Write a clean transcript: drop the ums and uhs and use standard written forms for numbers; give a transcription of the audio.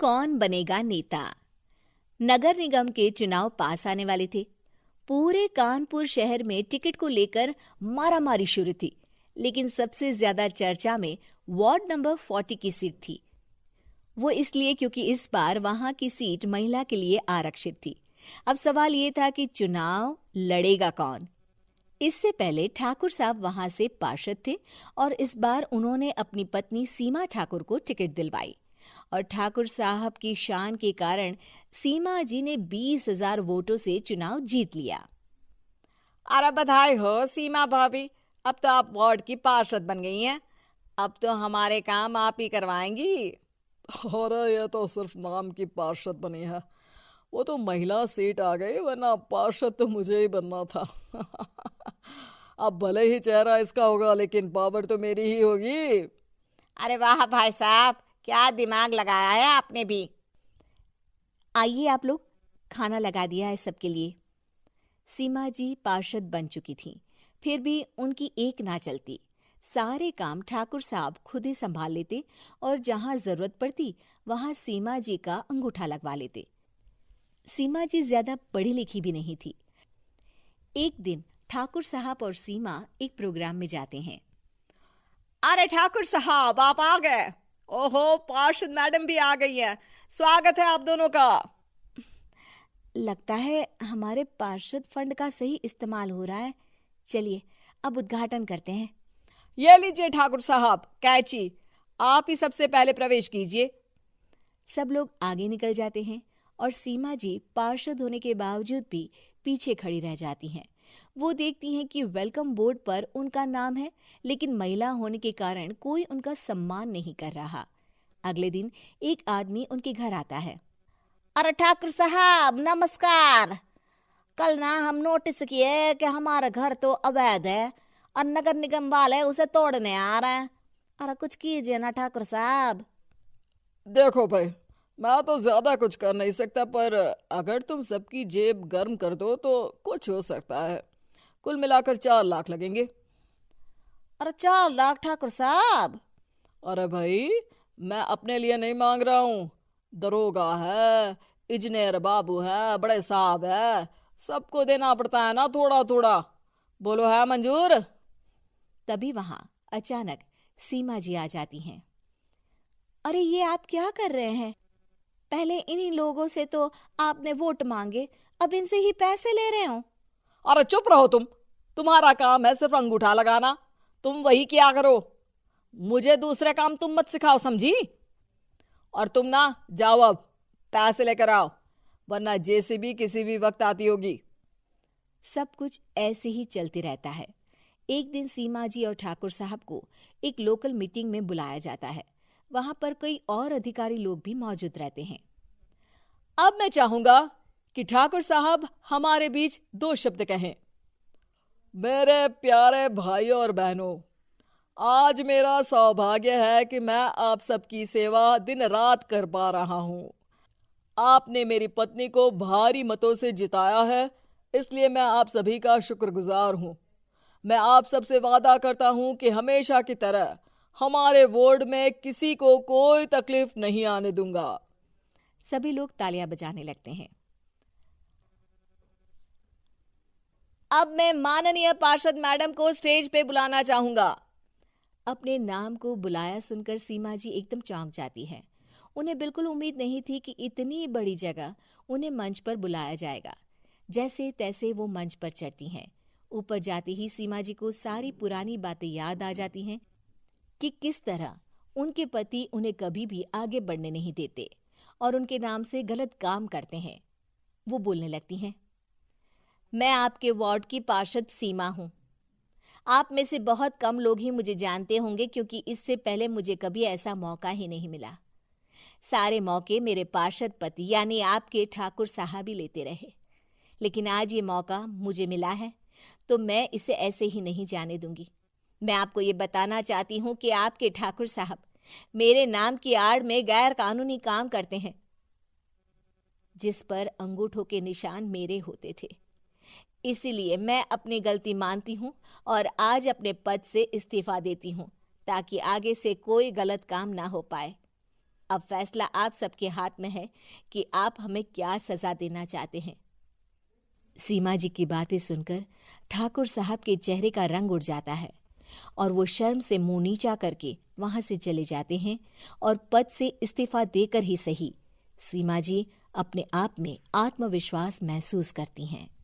कौन बनेगा नेता। नगर निगम के चुनाव पास आने वाले थे। पूरे कानपुर शहर में टिकट को लेकर मारामारी शुरू थी, लेकिन सबसे ज्यादा चर्चा में वार्ड नंबर 40 की सीट थी। वो इसलिए क्योंकि इस बार वहां की सीट महिला के लिए आरक्षित थी। अब सवाल ये था कि चुनाव लड़ेगा कौन। इससे पहले ठाकुर साहब वहां से पार्षद थे और इस बार उन्होंने अपनी पत्नी सीमा ठाकुर को टिकट दिलवाई और ठाकुर साहब की शान के कारण सीमा जी ने 20,000 वोटों से चुनाव जीत लिया। अरे बधाई हो सीमा भाभी, अब तो आप वार्ड की पार्षद बन गई हैं। अब तो हमारे काम आप ही करवाएंगी। अरे ये तो सिर्फ नाम की पार्षद बनी है, वो तो महिला सीट आ गई, वरना पार्षद तो मुझे ही बनना था। अब भले ही चेहरा इसका होगा, लेकिन पावर तो मेरी ही होगी। अरे वाह भाई साहब, क्या दिमाग लगाया है आपने भी। आइए आप लोग, खाना लगा दिया है सबके लिए। सीमा जी पार्षद बन चुकी थीं, फिर भी उनकी एक ना चलती। सारे काम ठाकुर साहब खुद ही संभाल लेते और जहां जरूरत पड़ती वहां सीमा जी का अंगूठा लगवा लेते। सीमा जी ज्यादा पढ़ी लिखी भी नहीं थी। एक दिन ठाकुर साहब और सीमा एक प्रोग्राम में जाते हैं। अरे ठाकुर साहब, आप आ गए। ओहो, पार्षद मैडम भी आ गई हैं। स्वागत है आप दोनों का। लगता है हमारे पार्षद फंड का सही इस्तेमाल हो रहा है। चलिए अब उद्घाटन करते हैं। ये लीजिए ठाकुर साहब कैची, आप ही सबसे पहले प्रवेश कीजिए। सब लोग आगे निकल जाते हैं और सीमा जी पार्षद होने के बावजूद भी पीछे खड़ी रह जाती हैं। वो देखती हैं कि वेलकम बोर्ड पर उनका नाम है, लेकिन महिला होने के कारण कोई उनका सम्मान नहीं कर रहा। अगले दिन एक आदमी उनके घर आता है। अरे ठाकुर साहब नमस्कार। कल ना हम नोटिस किए कि हमारा घर तो अवैध है और नगर निगम वाले उसे तोड़ने आ रहे हैं। अरे कुछ कीजिए ना ठाकुर साहब। देखो भाई, मैं तो ज्यादा कुछ कर नहीं सकता, पर अगर तुम सबकी जेब गर्म कर दो तो कुछ हो सकता है। कुल मिलाकर 4 लाख लगेंगे। अरे 4 लाख ठाकुर साहब? अरे भाई, मैं अपने लिए नहीं मांग रहा हूँ। दरोगा है, इंजीनियर बाबू है, बड़े साहब है, सबको देना पड़ता है ना थोड़ा थोड़ा। बोलो है मंजूर? तभी वहां अचानक सीमा जी आ जाती हैं। अरे ये आप क्या कर रहे हैं? पहले इन्हीं लोगों से तो आपने वोट मांगे, अब इनसे ही पैसे ले रहे हो। अरे चुप रहो तुम। तुम्हारा काम है सिर्फ अंगूठा लगाना, तुम वही किया करो। मुझे दूसरे काम तुम मत सिखाओ, समझी? और तुम ना जाओ, अब पैसे लेकर आओ, वरना जेसीबी किसी भी वक्त आती होगी। सब कुछ ऐसे ही चलते रहता है। एक दिन सीमा जी और ठाकुर साहब को एक लोकल मीटिंग में बुलाया जाता है। वहां पर कई और अधिकारी लोग भी मौजूद रहते हैं। अब मैं चाहूंगा कि ठाकुर साहब हमारे बीच 2 शब्द कहें। मेरे प्यारे भाइयों और बहनों, आज मेरा सौभाग्य है कि मैं आप सबकी सेवा दिन रात कर पा रहा हूँ। आपने मेरी पत्नी को भारी मतों से जिताया है, इसलिए मैं आप सभी का शुक्रगुजार हूँ। मैं आप सबसे वादा करता हूँ कि हमेशा की तरह हमारे वार्ड में किसी को कोई तकलीफ नहीं आने दूंगा। सभी लोग तालियां बजाने लगते हैं। अब मैं माननीय पार्षद मैडम को स्टेज पे बुलाना चाहूंगा। अपने नाम को बुलाया सुनकर सीमा जी एकदम चौंक जाती है। उन्हें बिल्कुल उम्मीद नहीं थी कि इतनी बड़ी जगह उन्हें मंच पर बुलाया जाएगा। जैसे तैसे वो मंच पर चढ़ती हैं। ऊपर जाते ही सीमा जी को सारी पुरानी बातें याद आ जाती हैं कि किस तरह उनके पति उन्हें कभी भी आगे बढ़ने नहीं देते और उनके नाम से गलत काम करते हैं। वो बोलने लगती हैं। मैं आपके वार्ड की पार्षद सीमा हूँ। आप में से बहुत कम लोग ही मुझे जानते होंगे, क्योंकि इससे पहले मुझे कभी ऐसा मौका ही नहीं मिला। सारे मौके मेरे पार्षद पति यानी आपके ठाकुर साहब ही लेते रहे, लेकिन आज ये मौका मुझे मिला है तो मैं इसे ऐसे ही नहीं जाने दूंगी। मैं आपको ये बताना चाहती हूँ कि आपके ठाकुर साहब मेरे नाम की आड़ में गैर कानूनी काम करते हैं, जिस पर अंगूठों के निशान मेरे होते थे। इसीलिए मैं अपनी गलती मानती हूँ और आज अपने पद से इस्तीफा देती हूँ, ताकि आगे से कोई गलत काम ना हो पाए। अब फैसला आप सबके हाथ में है कि आप हमें क्या सजा देना चाहते हैं। सीमा जी की बातें सुनकर ठाकुर साहब के चेहरे का रंग उड़ जाता है और वो शर्म से मुंह नीचा करके वहां से चले जाते हैं और पद से इस्तीफा देकर ही सही सीमा जी अपने आप में आत्मविश्वास महसूस करती हैं।